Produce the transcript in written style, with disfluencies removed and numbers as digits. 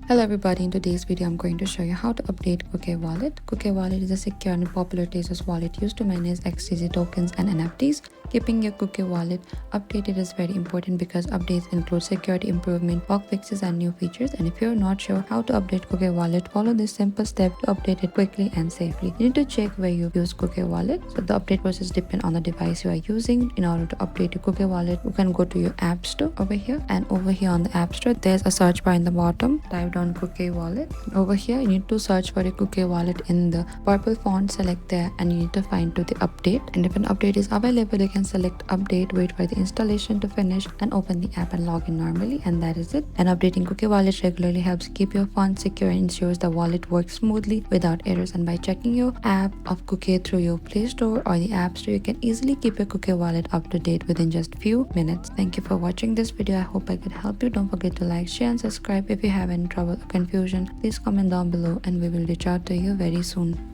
Hello everybody, in today's video I'm going to show you how to update Kukai Wallet. Kukai Wallet is a secure and popular Tezos wallet used to manage XTZ tokens and NFTs. Keeping your Kukai Wallet updated is very important because updates include security improvement, bug fixes and new features. And if you're not sure how to update Kukai Wallet, follow this simple step to update it quickly and safely. You need to check where you use Kukai Wallet. So the update process depends on the device you are using. In order to update your Kukai Wallet, you can go to your App Store over here, and over here on the App Store there's a search bar in the bottom. Type down Kukai Wallet. Over here you need to search for a Kukai Wallet in the purple font. Select there and you need to find to the update, and if an update is available you can select update, wait for the installation to finish and open the app and log in normally, and that is it. And updating Kukai Wallet regularly helps keep your funds secure and ensures the wallet works smoothly without errors. And by checking your app of Kukai through your Play Store or the App Store, you can easily keep your Kukai Wallet up to date within just few minutes. Thank you for watching this video. I hope I could help you. Don't forget to like, share and subscribe. If you have any trouble or confusion, please comment down below and we will reach out to you very soon.